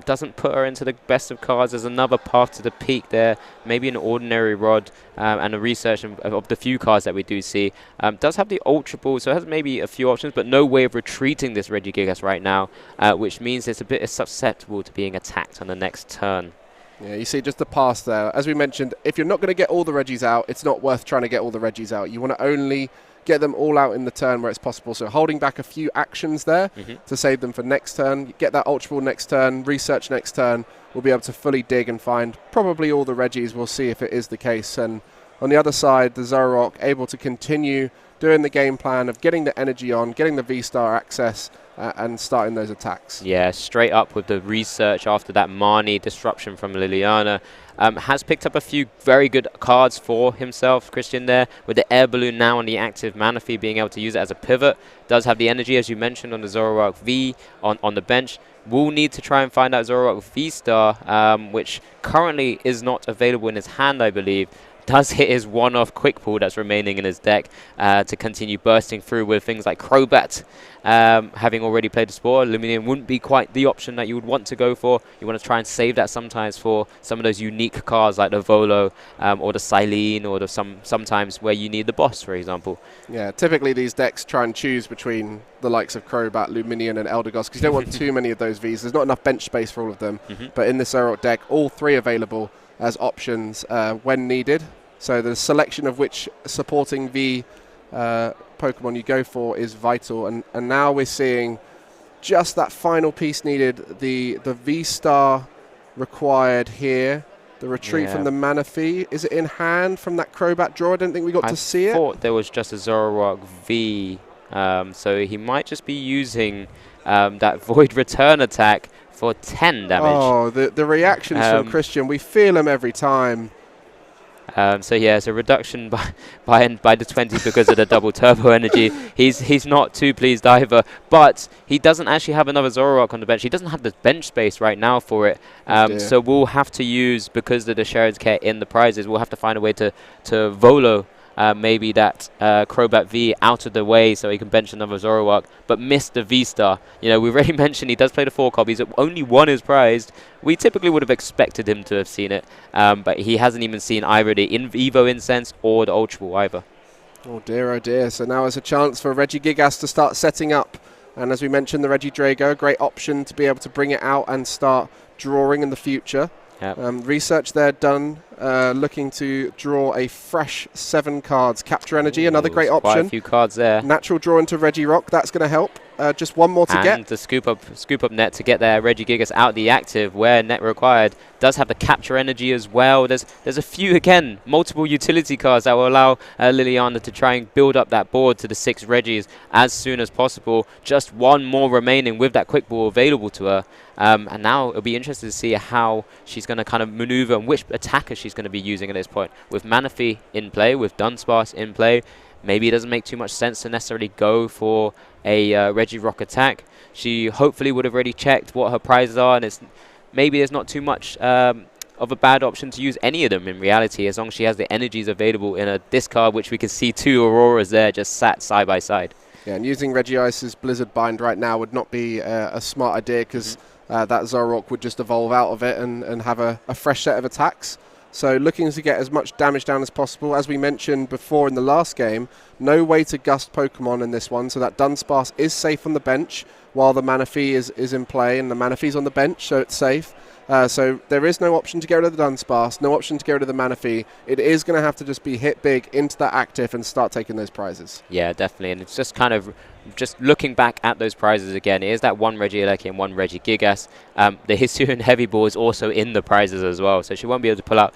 Doesn't put her into the best of cards. There's another path to the peak there. Maybe an Ordinary Rod and a Research of the few cards that we do see. Does have the Ultra Ball, so it has maybe a few options, but no way of retreating this Regigigas right now, which means it's a bit susceptible to being attacked on the next turn. Yeah, you see just the pass there. As we mentioned, if you're not going to get all the Regis out, it's not worth trying to get all the Regis out. You want to only get them all out in the turn where it's possible. So holding back a few actions there to save them for next turn. Get that Ultra Ball next turn, Research next turn. We'll be able to fully dig and find probably all the Regis. We'll see if it is the case. And on the other side, the Zoroak able to continue doing the game plan of getting the energy on, getting the VStar access, and starting those attacks. Yeah, straight up with the Research after that Mani disruption from Liliana. Has picked up a few very good cards for himself, Christian, there, with the Air Balloon now on the active Manaphy, being able to use it as a pivot. Does have the energy, as you mentioned, on the Zoroark V on the bench. Will need to try and find out Zoroark VStar, which currently is not available in his hand, I believe. Does hit his one-off Quick Pull that's remaining in his deck to continue bursting through with things like Crobat. Having already played the Spore, Luminium wouldn't be quite the option that you would want to go for. You want to try and save that sometimes for some of those unique cards like the Volo or the Silene, or sometimes where you need the boss, for example. Yeah, typically these decks try and choose between the likes of Crobat, Luminion and Eldegoss, because you don't want too many of those Vs. There's not enough bench space for all of them. But in the Zoroark deck, all 3 available as options when needed. So the selection of which supporting V Pokemon you go for is vital. And now we're seeing just that final piece needed, the V-Star required here. The retreat from the Manaphy. Is it in hand from that Crobat draw? I don't think we got to see it. I thought there was just a Zoroark V. So he might just be using that Void Return attack for 10 damage. Oh, the reactions from Christian, we feel them every time. So yeah, it's a reduction by the 20 because of the double turbo energy. He's not too pleased either, but he doesn't actually have another Zoroark on the bench. He doesn't have the bench space right now for it. So we'll have to use, because of the Sharon's Care in the prizes, we'll have to find a way to Volo maybe that Crobat V out of the way so he can bench another Zoroark, but missed the VStar. You know, we've already mentioned he does play the 4 copies. Only 1 is prized. We typically would have expected him to have seen it, but he hasn't even seen either the Evo Incense or the Ultra Ball either. Oh dear. So now is a chance for Regigigas to start setting up. And as we mentioned, the Regidrago, great option to be able to bring it out and start drawing in the future. Yep. Research there done, looking to draw a fresh 7 cards. Capture Energy, another great option. Quite a few cards there. Natural draw into Regirock, that's going to help. Just 1 more to get. And the scoop up net to get their Regigigas out the active where net required. Does have the Capture Energy as well. There's a few, again, multiple utility cards that will allow Liliana to try and build up that board to the 6 Regis as soon as possible. Just 1 more remaining with that quick ball available to her. And now it'll be interesting to see how she's going to kind of maneuver and which attacker she's going to be using at this point. With Manaphy in play, with Dunsparce in play, maybe it doesn't make too much sense to necessarily go for a Regirock attack. She hopefully would have already checked what her prizes are, and maybe there's not too much of a bad option to use any of them in reality, as long as she has the energies available in a discard, which we can see 2 Auroras there just sat side by side. Yeah, and using Regice's Blizzard Bind right now would not be a smart idea, because that Zoroark would just evolve out of it and have a fresh set of attacks. So looking to get as much damage down as possible. As we mentioned before in the last game, no way to gust Pokemon in this one, so that Dunsparce is safe on the bench while the Manaphy is in play, and the Manaphy's on the bench, so it's safe. So there is no option to get rid of the Dunsparce, no option to get rid of the Manaphy. It is going to have to just be hit big into that active and start taking those prizes. Yeah, definitely. And it's just kind of just looking back at those prizes again. It is that 1 Regieleki and 1 Regigigas. The Hisuian Heavy Ball is also in the prizes as well, so she won't be able to pull out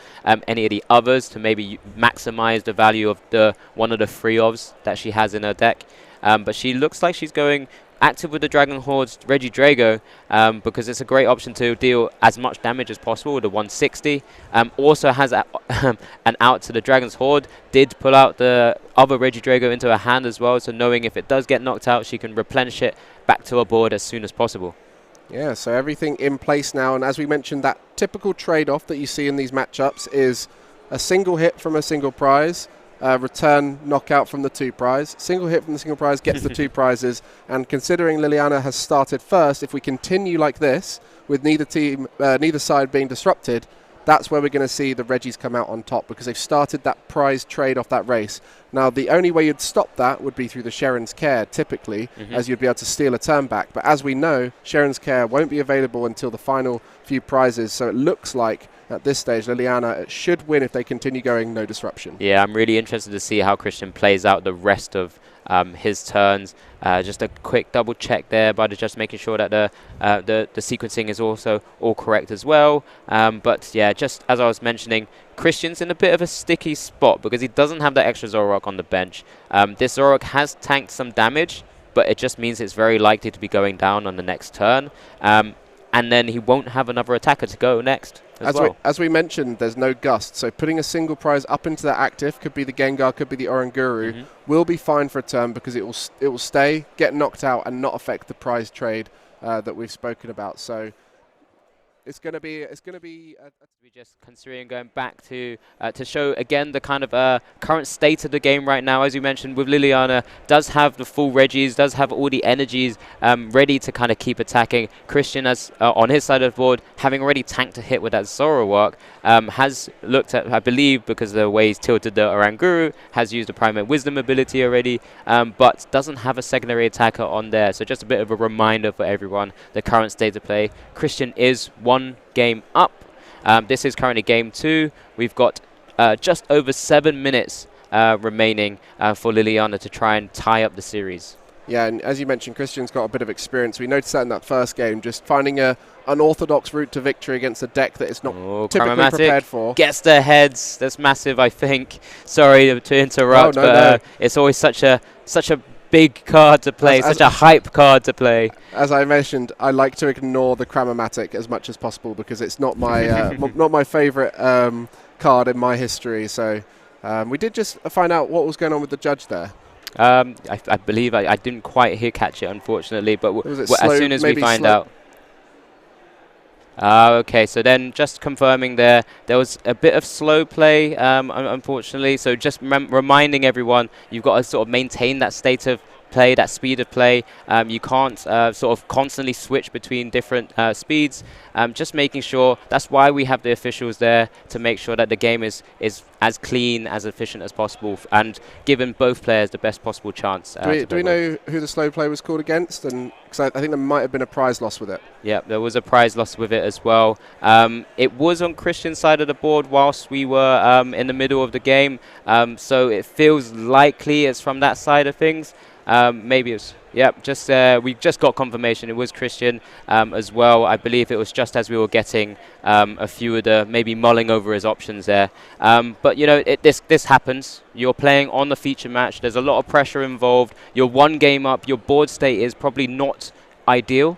any of the others to maybe maximize the value of the one of the 3 ofs that she has in her deck. But she looks like she's going active with the Dragon Horde's Regidrago, because it's a great option to deal as much damage as possible with the 160. Also has an out to the Dragon's Horde. Did pull out the other Regidrago into her hand as well, so knowing if it does get knocked out, she can replenish it back to her board as soon as possible. Yeah, so everything in place now, and as we mentioned, that typical trade-off that you see in these matchups is a single hit from a single prize, return knockout from the 2 prize. Single hit from the single prize gets the 2 prizes, and considering Liliana has started first, if we continue like this with neither side being disrupted, that's where we're going to see the Regis come out on top, because they've started that prize trade off that race. Now, the only way you'd stop that would be through the Sharon's Care, typically, as you'd be able to steal a turn back. But as we know, Sharon's Care won't be available until the final few prizes, so it looks like at this stage, Liliana should win if they continue going no disruption. Yeah, I'm really interested to see how Christian plays out the rest of his turns. Just a quick double check there, but just making sure that the sequencing is also all correct as well. But yeah, just as I was mentioning, Christian's in a bit of a sticky spot because he doesn't have that extra Zoroark on the bench. This Zoroark has tanked some damage, but it just means it's very likely to be going down on the next turn. And then he won't have another attacker to go next as we mentioned, there's no gust, so putting a single prize up into that active, could be the Gengar, could be the Oranguru, will be fine for a turn, because it will stay, get knocked out, and not affect the prize trade that we've spoken about. So it's going to be we just considering going back to show again the kind of current state of the game right now. As you mentioned, with Liliana, does have the full Regis, does have all the energies ready to kind of keep attacking. Christian, as on his side of the board, having already tanked a hit with that Zoroark, has looked at, I believe, because of the way he's tilted the Oranguru, has used the Primate Wisdom ability already, but doesn't have a secondary attacker on there. So just a bit of a reminder for everyone, the current state of play. Christian is 1 game up. This is currently game 2. We've got just over 7 minutes remaining for Liliana to try and tie up the series. Yeah, and as you mentioned, Christian's got a bit of experience. We noticed that in that first game, just finding an unorthodox route to victory againt a deck that it's not typically prepared for. Gets their heads. That's massive, I think. Sorry to interrupt, but it's always such a big card to play, such a hype card to play. As I mentioned, I like to ignore the Cramomatic as much as possible because it's not my not my favourite card in my history. So we did just find out what was going on with the judge there. I believe I didn't quite catch it, unfortunately, but as soon as we find out. Okay, so then just confirming there was a bit of slow play, unfortunately. So just reminding everyone, you've got to sort of maintain that state of play, that speed of play. You can't sort of constantly switch between different speeds. Just making sure, that's why we have the officials there, to make sure that the game is as clean, as efficient as possible, and giving both players the best possible chance. Do we know who the slow play was called against? And because I think there might have been a prize loss with it. Yeah, there was a prize loss with it as well. It was on Christian's side of the board whilst we were in the middle of the game, so it feels likely it's from that side of things. Maybe it's, we just got confirmation it was Christian as well. I believe it was just as we were getting a few of the, maybe mulling over his options there. But, you know, this happens. You're playing on the feature match. There's a lot of pressure involved. You're one game up. Your board state is probably not ideal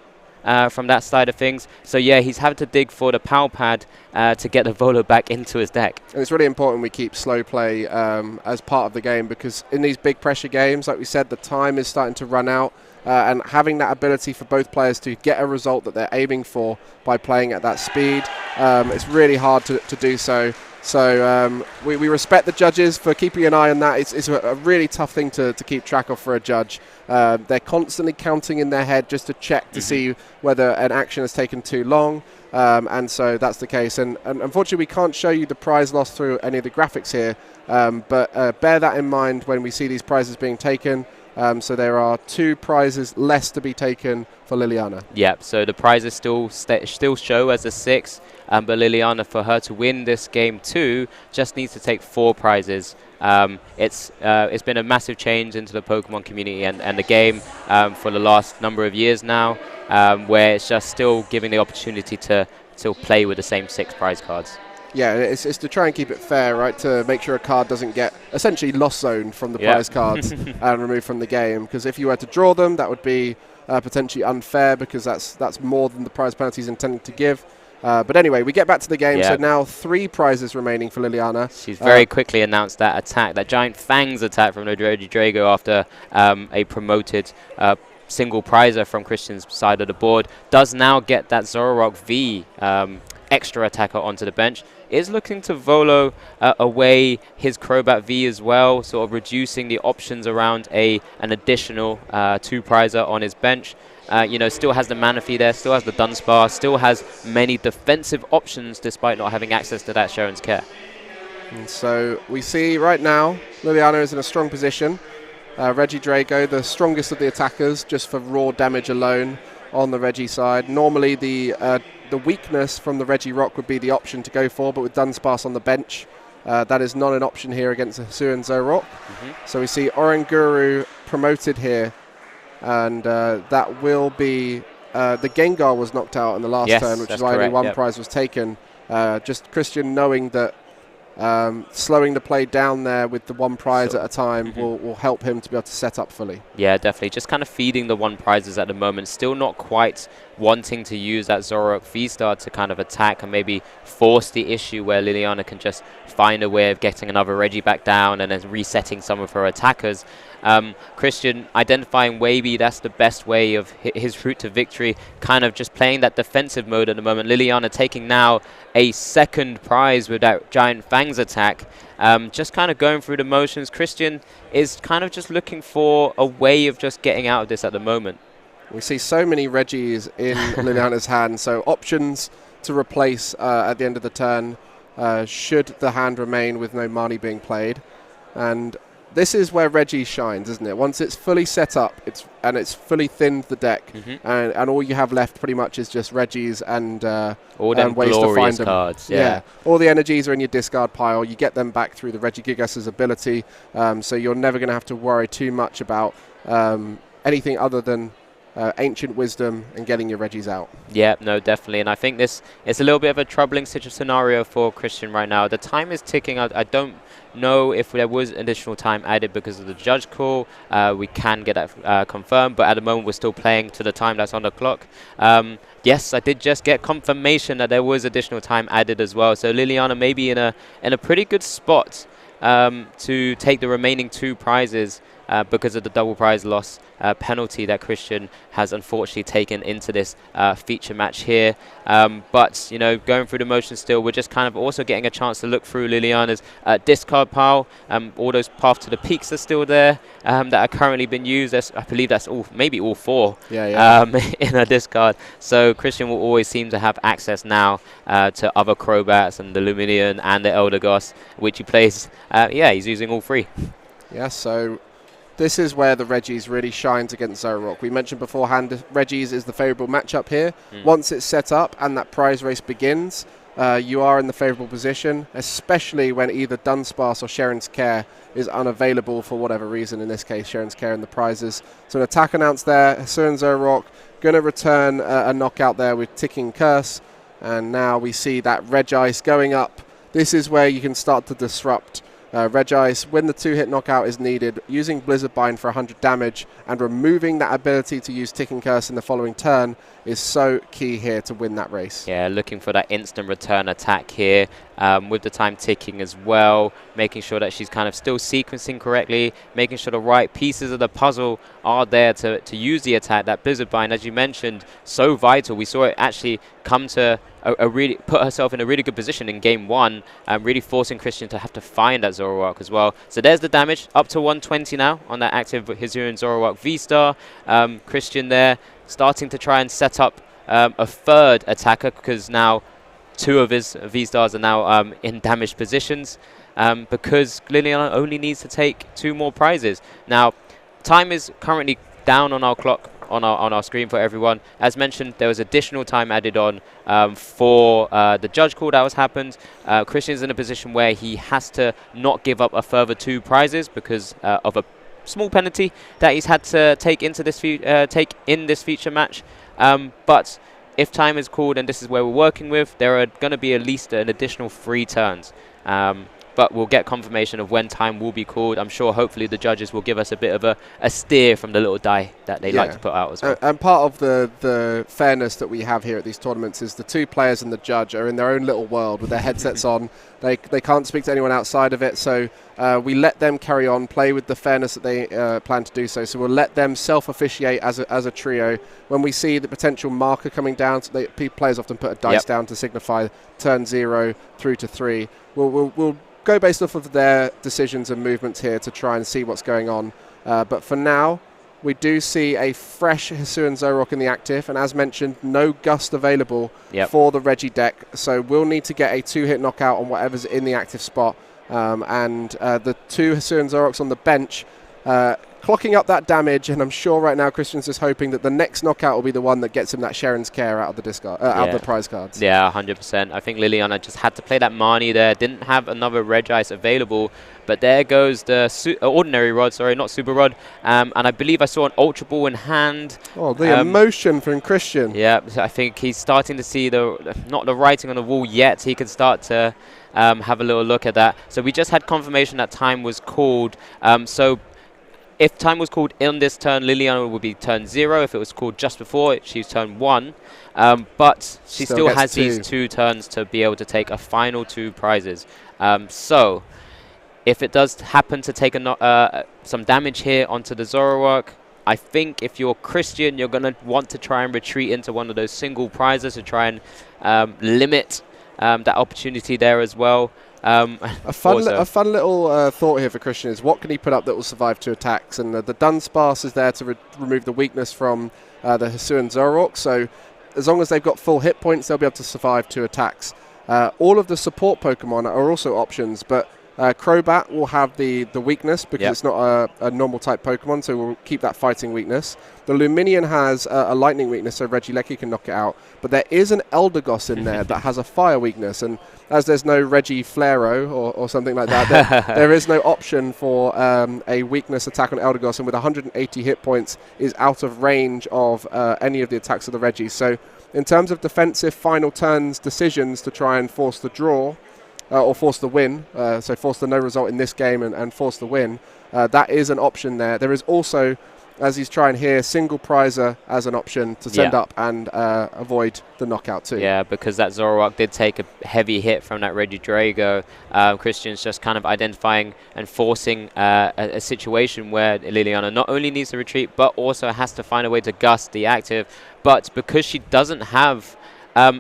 from that side of things. So, yeah, he's having to dig for the power pad to get the Volo back into his deck. And it's really important we keep slow play as part of the game, because in these big pressure games, like we said, the time is starting to run out. And having that ability for both players to get a result that they're aiming for by playing at that speed, it's really hard to do so. So we respect the judges for keeping an eye on that. It's a really tough thing to keep track of for a judge. They're constantly counting in their head just to check to see whether an action has taken too long. And so that's the case. And unfortunately, we can't show you the prize loss through any of the graphics here. But bear that in mind when we see these prizes being taken. So there are 2 prizes less to be taken for Liliana. Yep, so the prizes still show as a 6, but Liliana, for her to win this game too, just needs to take 4 prizes. It's been a massive change into the Pokemon community and the game for the last number of years now, where it's just still giving the opportunity to still play with the same 6 prize cards. Yeah, it's to try and keep it fair, right? To make sure a card doesn't get essentially lost zone from the prize cards and removed from the game. Because if you were to draw them, that would be potentially unfair, because that's more than the prize penalty is intended to give. But anyway, we get back to the game. So now 3 prizes remaining for Liliana. She's very quickly announced that attack, that giant fangs attack from the Drago after a promoted single prizer from Christian's side of the board. Does now get that Zoroak V extra attacker onto the bench. Is looking to Volo away his Crobat V as well, sort of reducing the options around an additional 2 prizer on his bench. You know, still has the Manaphy there, still has the Dunsparce, still has many defensive options despite not having access to that Sharon's Care. And so we see right now Liliana is in a strong position. Regidrago, the strongest of the attackers, just for raw damage alone on the Regi side. Normally the weakness from the Regirock would be the option to go for, but with Dunsparce on the bench, that is not an option here against a Hisuian Zoroak. So we see Oranguru promoted here, and that will be the Gengar was knocked out in the last turn, which is why only 1 prize was taken. Just Christian knowing that slowing the play down there with the 1 prize at a time will help him to be able to set up fully. Yeah, definitely. Just kind of feeding the 1 prizes at the moment. Still not quite wanting to use that Zoroak VStar to kind of attack and maybe force the issue where Liliana can just find a way of getting another Regi back down and then resetting some of her attackers. Christian identifying Wavy, that's the best way of his route to victory, kind of just playing that defensive mode at the moment. Liliana taking now a 2nd prize with that Giant Fangs attack, just kind of going through the motions. Christian is kind of just looking for a way of just getting out of this at the moment. We see so many Regis in Liliana's hand, so options to replace at the end of the turn should the hand remain with no Marnie being played. And this is where Reggie shines, isn't it? Once it's fully set up, it's fully thinned the deck, and all you have left pretty much is just Reggies and all them ways to find them. Cards. All the energies are in your discard pile. You get them back through the Regigigas's ability, so you're never going to have to worry too much about anything other than ancient wisdom and getting your Regis out. Yeah, no, definitely. And I think this is a little bit of a troubling scenario for Christian right now. The time is ticking. I don't know if there was additional time added because of the judge call. We can get that confirmed, but at the moment we're still playing to the time that's on the clock. Yes, I did just get confirmation that there was additional time added as well. So Liliana may be in a pretty good spot to take the remaining 2 prizes because of the double prize loss penalty that Christian has unfortunately taken into this feature match here. But, you know, going through the motions still, we're just kind of also getting a chance to look through Liliana's discard pile. All those paths to the peaks are still there that are currently been used. I believe that's maybe all 4 in a discard. So Christian will always seem to have access now to other Crobats and the Luminian and the Elder Goss, which he plays. He's using all 3. Yeah, so this is where the Regis really shines against Zoroak. We mentioned beforehand, Regis is the favourable matchup here. Once it's set up and that prize race begins, you are in the favourable position, especially when either Dunsparce or Sharon's Care is unavailable for whatever reason. In this case, Sharon's Care and the prizes. So an attack announced there. Hisuian Zoroak going to return a knockout there with Ticking Curse. And now we see that Regis going up. This is where you can start to disrupt Regis when the 2-hit knockout is needed, using Blizzard Bind for 100 damage and removing that ability to use Ticking Curse in the following turn is so key here to win that race. Yeah, looking for that instant return attack here with the time ticking as well, making sure that she's kind of still sequencing correctly, making sure the right pieces of the puzzle are there to use the attack. That Blizzard Bind, as you mentioned, so vital. We saw it actually come to really put herself in a really good position in game 1, really forcing Christian to have to find that Zoroark as well. So there's the damage, up to 120 now on that active Hisuian Zoroark VStar. Christian there starting to try and set up a 3rd attacker, because now 2 of his V-Stars are now in damaged positions, because Liliana only needs to take 2 more prizes. Now, time is currently down on our clock, on our screen for everyone. As mentioned, there was additional time added on for the judge call that was happened. Christian's in a position where he has to not give up a further 2 prizes because of a small penalty that he's had to take into this take in this feature match. But if time is called, and this is where we're working with, there are going to be at least an additional 3 turns. But we'll get confirmation of when time will be called. I'm sure hopefully the judges will give us a bit of a steer from the little die that they like to put out as well. And part of the fairness that we have here at these tournaments is the 2 players and the judge are in their own little world with their headsets on. They can't speak to anyone outside of it, so we let them carry on, play with the fairness that they plan to do so. So we'll let them self-officiate as a trio. When we see the potential marker coming down, so players often put a dice down to signify turn 0 through to 3. We'll go based off of their decisions and movements here to try and see what's going on. But for now, we do see a fresh Hisuian Zoroark in the active, and as mentioned, no Gust available for the Reggie deck, so we'll need to get a 2-hit knockout on whatever's in the active spot. And the 2 Hisuian Zoroarks on the bench clocking up that damage, and I'm sure right now Christian's just hoping that the next knockout will be the one that gets him that Sharon's Care out of the discard, out of the prize cards. Yeah, 100%. I think Liliana just had to play that Marnie there, didn't have another Regis available, but there goes the Ordinary Rod, sorry, not Super Rod, and I believe I saw an Ultra Ball in hand. Oh, the emotion from Christian. Yeah, I think he's starting to see not the writing on the wall yet. He can start to have a little look at that. So we just had confirmation that time was called. So if time was called in this turn, Liliana would be turn 0. If it was called just before, she's turn 1. But she still has these 2 turns to be able to take a final 2 prizes. So if it does happen to take some damage here onto the Zoroark, I think if you're Christian, you're going to want to try and retreat into one of those single prizes to try and limit that opportunity there as well. A fun little thought here for Christian is what can he put up that will survive 2 attacks, and the Dunsparce is there to remove the weakness from the Hisuian Zoroark, so as long as they've got full hit points they'll be able to survive 2 attacks. All of the support Pokemon are also options, but Crobat will have the weakness because it's not a normal type Pokemon, so we'll keep that fighting weakness. The Luminian has a lightning weakness, so Regieleki can knock it out. But there is an Eldegoss in there that has a fire weakness, and as there's no Regi Flaro or something like that, there is no option for a weakness attack on Eldegoss, and with 180 hit points is out of range of any of the attacks of the Regis. So in terms of defensive final turns decisions to try and force the draw, or force the win, so force the no result in this game and force the win, that is an option there. There is also as he's trying here, single prizer as an option to send Yeah. up and avoid the knockout too. Yeah, because that Zoroark did take a heavy hit from that Regidrago. Christian's just kind of identifying and forcing a situation where Liliana not only needs to retreat, but also has to find a way to gust the active. But because she doesn't have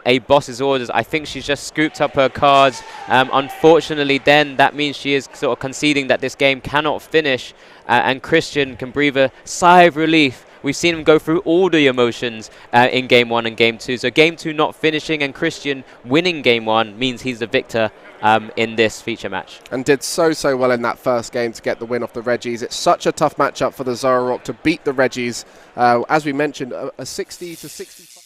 a boss's orders, I think she's just scooped up her cards. Unfortunately, then that means she is sort of conceding that this game cannot finish, and Christian can breathe a sigh of relief. We've seen him go through all the emotions in Game 1 and Game 2. So Game 2 not finishing and Christian winning Game 1 means he's the victor in this feature match. And did so well in that first game to get the win off the Regis. It's such a tough matchup for the Zoroark to beat the Regis. As we mentioned, a 60 to 65.